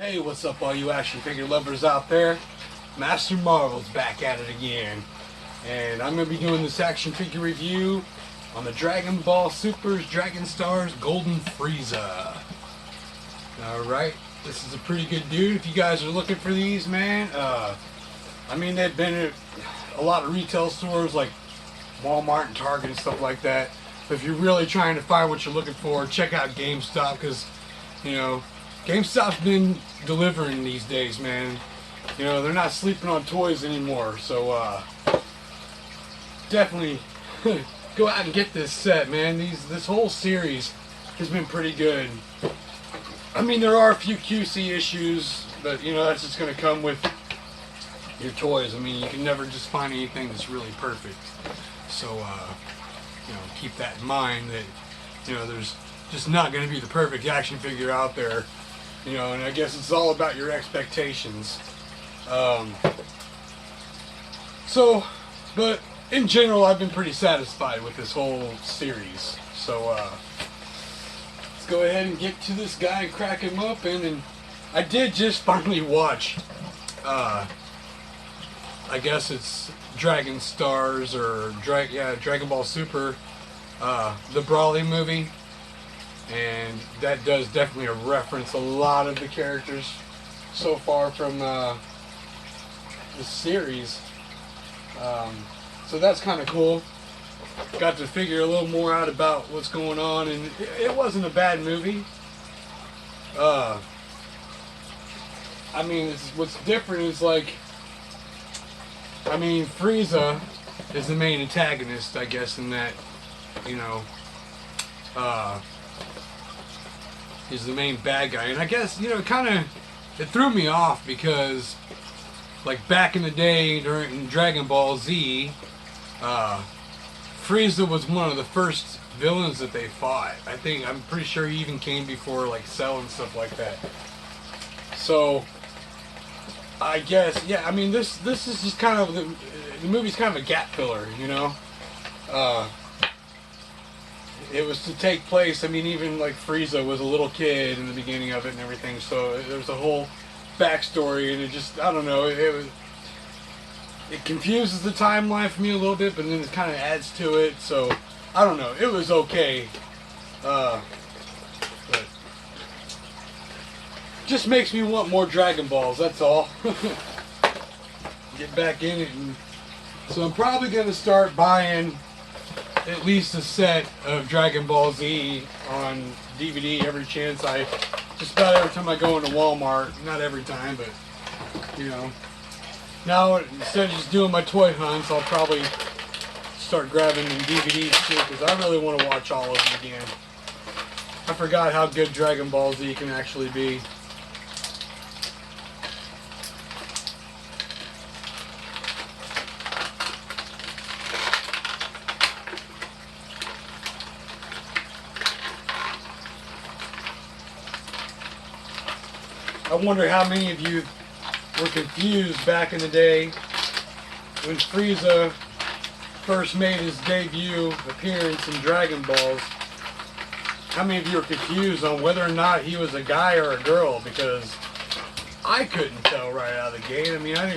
Hey, what's up all you action figure lovers out there? Master Marvel's back at it again. And I'm going to be doing this action figure review on the Dragon Ball Super's Dragon Stars Golden Freeza. Alright, this is a pretty good dude. If you guys are looking for these, man, I mean, they've been at a lot of retail stores like Walmart and Target and stuff like that. But if you're really trying to find what you're looking for, check out GameStop, because, you know, GameStop's been delivering these days, man. You know, they're not sleeping on toys anymore. So, definitely go out and get this set, man. This whole series has been pretty good. I mean, there are a few QC issues, but, you know, that's just going to come with your toys. I mean, you can never just find anything that's really perfect. So, you know, keep that in mind that, you know, there's just not going to be the perfect action figure out there. You know, and I guess it's all about your expectations. But in general, I've been pretty satisfied with this whole series. So, let's go ahead and get to this guy and crack him open. And I did just finally watch, I guess it's Dragon Stars or Dragon Ball Super, the Brawly movie. And that does definitely reference a lot of the characters so far from the series. So that's kind of cool. Got to figure a little more out about what's going on, and it wasn't a bad movie. I mean, what's different is, like, I mean, Freeza is the main antagonist, I guess, in that, you know, he's the main bad guy. And I guess, you know, it threw me off because, like, back in the day during Dragon Ball Z, Freeza was one of the first villains that they fought. I'm pretty sure he even came before, like, Cell and stuff like that. So, I guess, yeah, I mean, this is just kind of, the movie's kind of a gap filler, you know? It was to take place, I mean, even like Freeza was a little kid in the beginning of it and everything, so there was a whole backstory, and it just, I don't know, it confuses the timeline for me a little bit, but then it kind of adds to it, so, I don't know, it was okay, but just makes me want more Dragon Balls, that's all. Get back in it, and so I'm probably going to start buying at least a set of Dragon Ball Z on DVD every chance just about every time I go into Walmart. Not every time, but, you know. Now, instead of just doing my toy hunts, I'll probably start grabbing them DVDs too, because I really want to watch all of them again. I forgot how good Dragon Ball Z can actually be. I wonder how many of you were confused back in the day when Freeza first made his debut appearance in Dragon Balls. How many of you were confused on whether or not he was a guy or a girl? Because I couldn't tell right out of the gate. I mean, I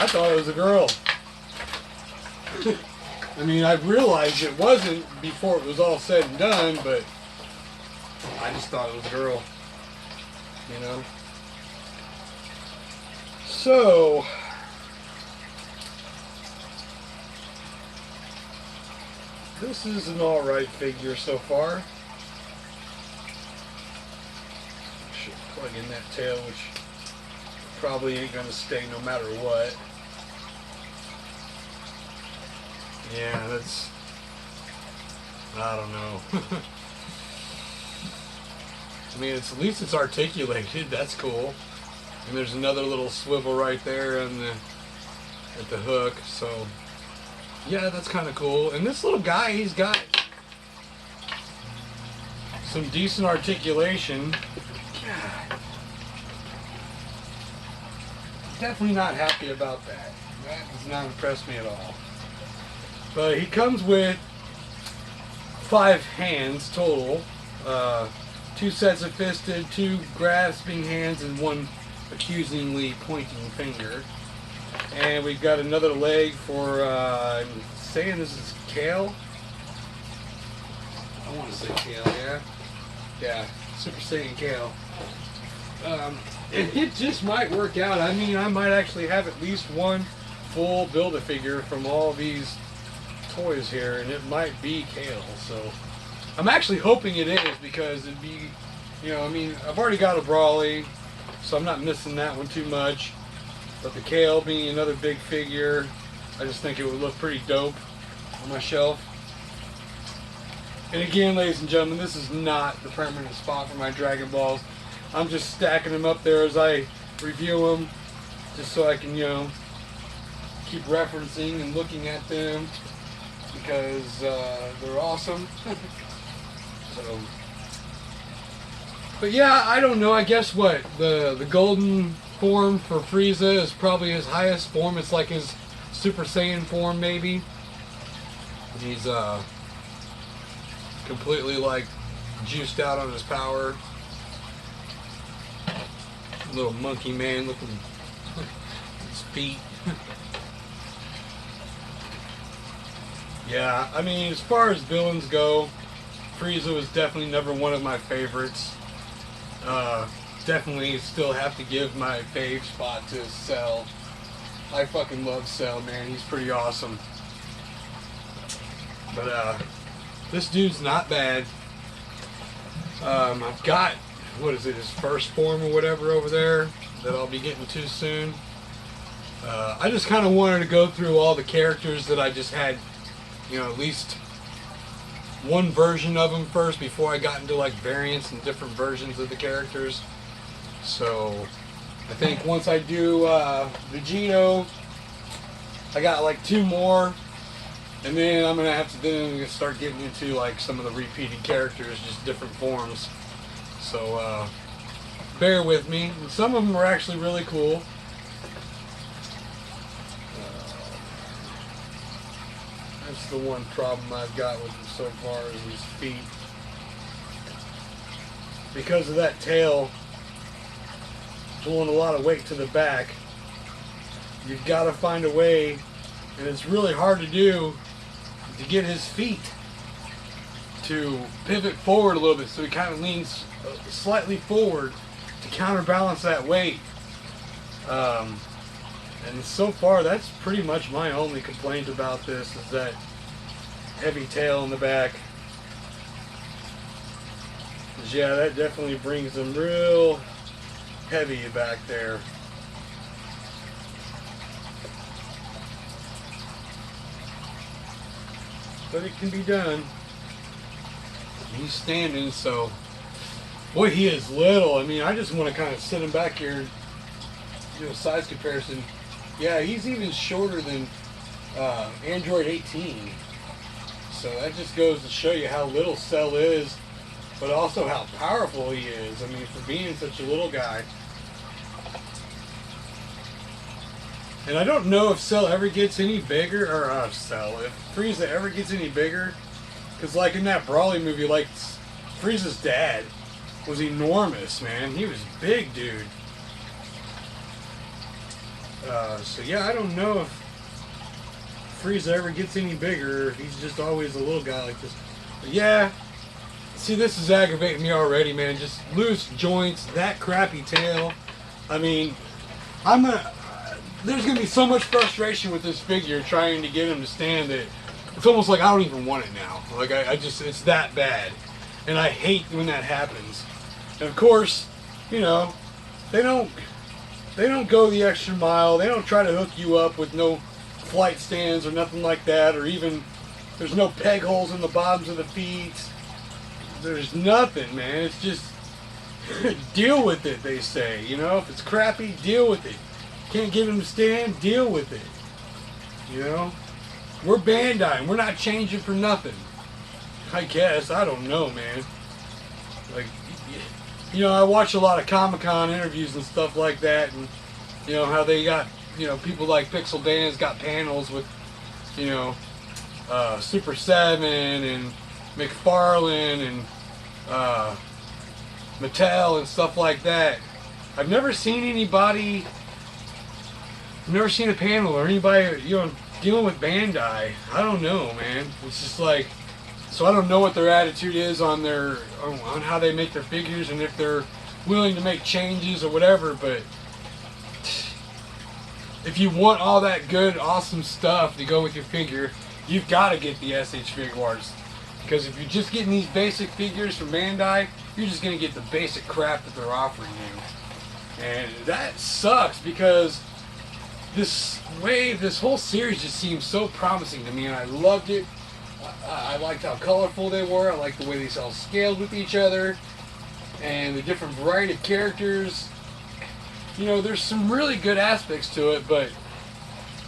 thought it was a girl. I mean, I realized it wasn't before it was all said and done, but I just thought it was a girl. You know, so this is an alright figure so far. Should plug in that tail, which probably ain't gonna stay no matter what. Yeah, that's, I don't know. I mean, at least it's articulated. That's cool. And there's another little swivel right there at the hook. So, yeah, that's kind of cool. And this little guy, he's got some decent articulation. God. Definitely not happy about that. That does not impress me at all. But he comes with 5 hands total. 2 sets of fisted, 2 grasping hands, and 1 accusingly pointing finger. And we've got another leg for, I'm saying this is Kale. I want to say Kale, yeah. Yeah, Super Saiyan Kale. And it just might work out. I mean, I might actually have at least 1 full Build-A-Figure from all these toys here, and it might be Kale. So I'm actually hoping it is, because it'd be, you know, I mean, I've already got a Brawly, so I'm not missing that one too much. But the Kale being another big figure, I just think it would look pretty dope on my shelf. And again, ladies and gentlemen, this is not the permanent spot for my Dragon Balls. I'm just stacking them up there as I review them, just so I can, you know, keep referencing and looking at them, because they're awesome. So, but yeah, I don't know. I guess what the golden form for Freeza is probably his highest form. It's like his Super Saiyan form, maybe. He's completely like juiced out on his power. Little monkey man looking his feet. Yeah, I mean, as far as villains go, Freeza was definitely never one of my favorites. Definitely still have to give my fave spot to Cell. I fucking love Cell, man. He's pretty awesome. But this dude's not bad. I've got, what is it, his first form or whatever over there that I'll be getting to soon. I just kind of wanted to go through all the characters that I just had, you know, at least one version of them first before I got into like variants and different versions of the characters. So I think once I do Vegito, I got like 2 more, and then I'm gonna have to then start getting into like some of the repeated characters, just different forms. So bear with me. And some of them are actually really cool. That's the one problem I've got with him so far, is his feet. Because of that tail pulling a lot of weight to the back, you've got to find a way, and it's really hard to do, to get his feet to pivot forward a little bit, so he kind of leans slightly forward to counterbalance that weight. And so far, that's pretty much my only complaint about this, is that heavy tail in the back. 'Cause yeah, that definitely brings them real heavy back there. But it can be done. He's standing, so boy, he is little. I mean, I just want to kind of sit him back here and do a size comparison. Yeah, he's even shorter than Android 18. So that just goes to show you how little Cell is, but also how powerful he is. I mean, for being such a little guy. And I don't know if Cell ever gets any bigger, or if Frieza ever gets any bigger. Because like in that Brawly movie, like Frieza's dad was enormous, man. He was a big dude. So yeah, I don't know if Freeza ever gets any bigger, or if he's just always a little guy like this. But yeah, see, this is aggravating me already, man. Just loose joints, that crappy tail. I mean, there's gonna be so much frustration with this figure trying to get him to stand it. It's almost like I don't even want it now. Like I just, it's that bad, and I hate when that happens. And of course, you know, they don't go the extra mile. They don't try to hook you up with no flight stands or nothing like that, or even there's no peg holes in the bottoms of the feet. There's nothing, man. It's just deal with it, they say. You know, if it's crappy, deal with it. Can't get them to stand, deal with it. You know, we're Bandai, and we're not changing for nothing. I guess, I don't know, man. Like, you know, I watch a lot of Comic-Con interviews and stuff like that, and you know how they got, you know, people like Pixel Dan's got panels with, you know, Super 7 and McFarlane and Mattel and stuff like that. I've never seen anybody, I've never seen a panel or anybody, you know, dealing with Bandai. I don't know, man. It's just like, so I don't know what their attitude is on their, on how they make their figures and if they're willing to make changes or whatever, but if you want all that good, awesome stuff to go with your figure, you've got to get the SH Figuarts. Because if you're just getting these basic figures from Bandai, you're just going to get the basic crap that they're offering you. And that sucks because this whole series just seems so promising to me, and I loved it. I liked how colorful they were. I liked the way they all scaled with each other and the different variety of characters. You know, there's some really good aspects to it, but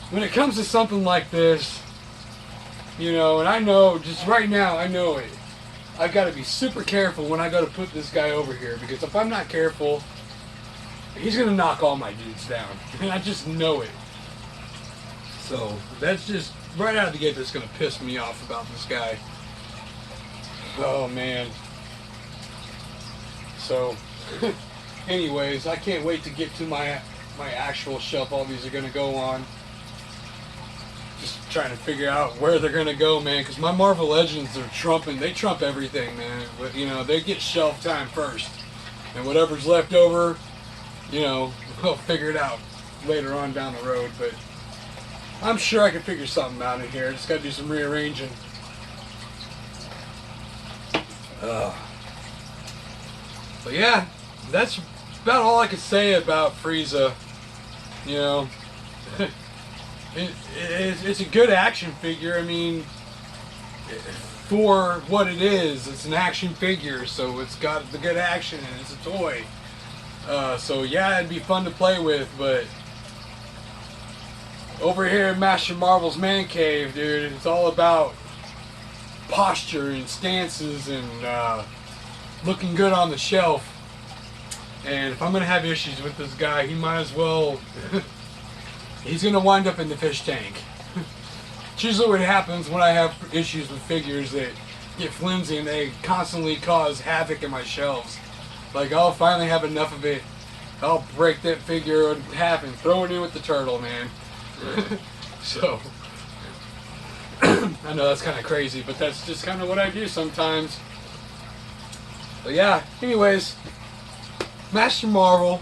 when it comes to something like this, you know, and I know, just right now, I know it. I've got to be super careful when I go to put this guy over here, because if I'm not careful, he's going to knock all my dudes down. And I just know it. So, that's just, right out of the gate, that's going to piss me off about this guy. Oh, man. So, anyways, I can't wait to get to my actual shelf all these are going to go on. Just trying to figure out where they're going to go, man, because my Marvel Legends are trumping. They trump everything, man. But, you know, they get shelf time first. And whatever's left over, you know, we'll figure it out later on down the road. But I'm sure I can figure something out in here. Just got to do some rearranging. But yeah, that's about all I could say about Freeza. You know, it's a good action figure. I mean, for what it is, it's an action figure, so it's got the good action and it's a toy. So yeah, it'd be fun to play with, but over here in Master Marvel's Man Cave, dude, it's all about posture and stances and looking good on the shelf. And if I'm going to have issues with this guy, he might as well, he's going to wind up in the fish tank. It's usually what happens when I have issues with figures that get flimsy and they constantly cause havoc in my shelves. Like, I'll finally have enough of it, I'll break that figure in half and throw it in with the turtle, man. So, I know that's kind of crazy, but that's just kind of what I do sometimes. But yeah, anyways, Master Marvel,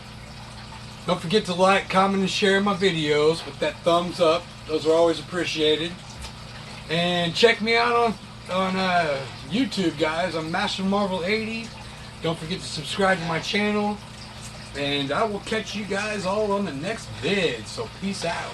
don't forget to like, comment, and share my videos with that thumbs up. Those are always appreciated. And check me out on YouTube, guys. I'm MasterMarvel80. Don't forget to subscribe to my channel. And I will catch you guys all on the next vid. So peace out.